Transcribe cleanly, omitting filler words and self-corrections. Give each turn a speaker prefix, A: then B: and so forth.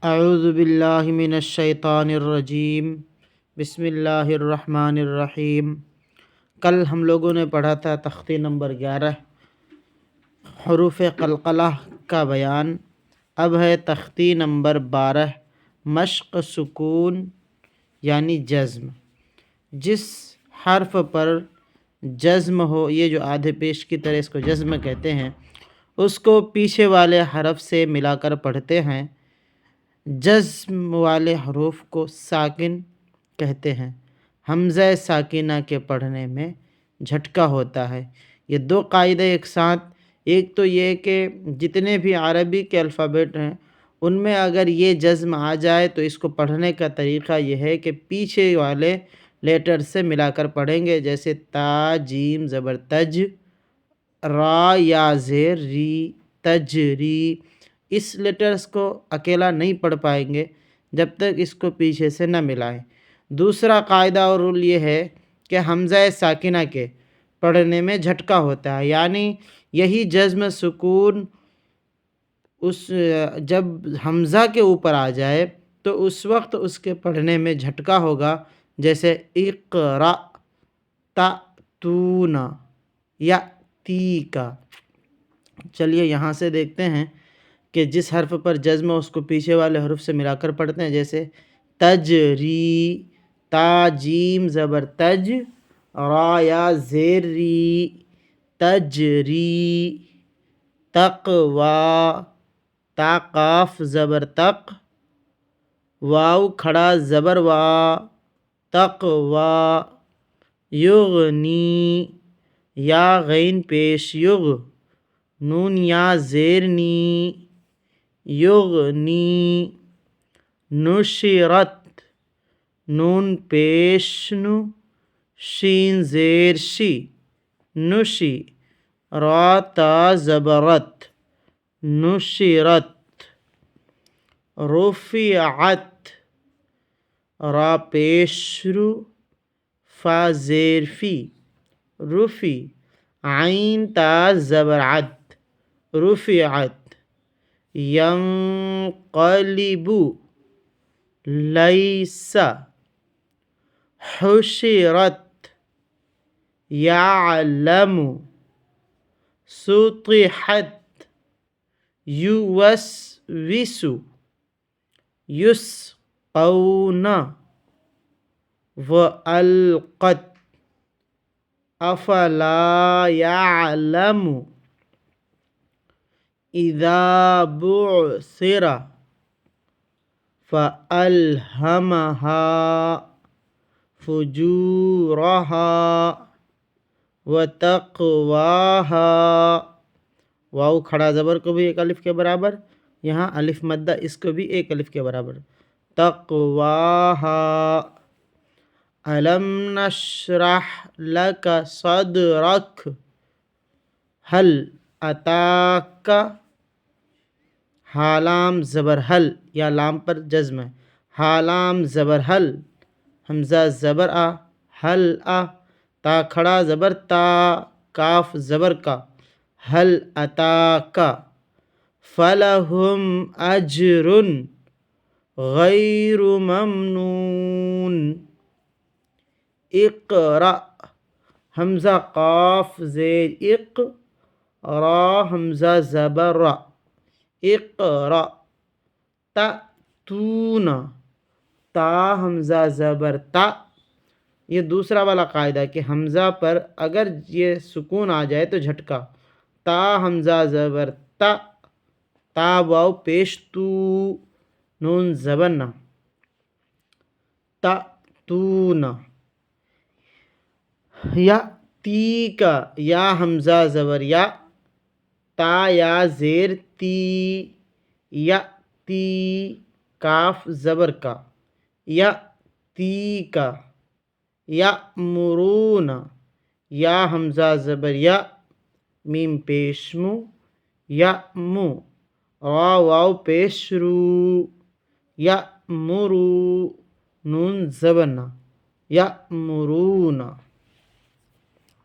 A: اعوذ باللہ من الشیطان الرجیم بسم اللہ الرحمن الرحیم۔ کل ہم لوگوں نے پڑھا تھا تختی نمبر 11 حروف قلقلہ کا بیان۔ اب ہے تختی نمبر 12 مشق سکون یعنی جزم۔ جس حرف پر جزم ہو، یہ جو آدھے پیش کی طرح اس کو جزم کہتے ہیں، اس کو پیچھے والے حرف سے ملا کر پڑھتے ہیں۔ جزم والے حروف کو ساکن کہتے ہیں۔ حمزہ ساکنہ کے پڑھنے میں جھٹکا ہوتا ہے۔ یہ دو قاعدے ایک ساتھ، ایک تو یہ کہ جتنے بھی عربی کے الفابیٹ ہیں ان میں اگر یہ جزم آ جائے تو اس کو پڑھنے کا طریقہ یہ ہے کہ پیچھے والے لیٹر سے ملا کر پڑھیں گے، جیسے تا جیم زبر تج، را یا زیر ری، تجری۔ اس لیٹرز کو اکیلا نہیں پڑھ پائیں گے جب تک اس کو پیچھے سے نہ ملائیں۔ دوسرا قاعدہ اور رول یہ ہے کہ حمزہ ساکنہ کے پڑھنے میں جھٹکا ہوتا ہے، یعنی یہی جزم سکون جب حمزہ کے اوپر آ جائے تو اس وقت اس کے پڑھنے میں جھٹکا ہوگا، جیسے اقرأ، تأتون یا تیکا۔ چلیے یہاں سے دیکھتے ہیں کہ جس حرف پر جزم ہو اس کو پیچھے والے حرف سے ملا کر پڑھتے ہیں، جیسے تجری، تا جیم زبر تج، را یا زیر ری، تجری۔ تقوی، تا قاف زبر تق، واو کھڑا زبر وا، تقوی۔ یغنی، یا غین پیش یغ، نون یا زیر نی، یغنی۔ نشرت، نون پیش نو، شین زیر شی، نشی۔ را تا زبرت، نشرت۔ رفعت، را پیش رو، فا زیر فی، رفی۔ عین تا زبر عد، رفعت۔ ینقلب، لیس۔ حشرت، یعلم۔ سطحت، یوسوس، یسقون۔ والقت، افلا یعلم۔ اذا بعثر، فألهمها فجورها وتقواها۔ واو کھڑا زبر کو بھی ایک الف کے برابر، یہاں الف مدہ اس کو بھی ایک الف کے برابر، تقواها۔ الم نشرح لک صدرک، هل اتاک، حالام زبر حل، یا لام پر جزم ہے، حالام زبر حل، حمزہ زبر آ، حل آ، تا کھڑا زبر تا، کاف زبر کا، حل اتاک۔ فلہم اجر غیر ممنون۔ اقرأ، حمزہ قاف زیر اق، را حمزہ زبر را، اقرأ۔ تأتون، تا حمزہ زبر تا۔ یہ دوسرا والا قاعدہ کہ حمزہ پر اگر یہ سکون آ جائے تو جھٹکا، تا حمزہ زبر تا، تا واو پیش تو، نون زبر نا، تأتون۔ یأتیک، یا حمزہ زبر یا، تا یا زیر تی، یأتی، کاف زبر کا، یأتیک۔ یأمرون، یا حمزہ زبر یا، میم پیش مو، یأمو، را واو پیش رو، یأمرو، نون زبر نا، یأمرون۔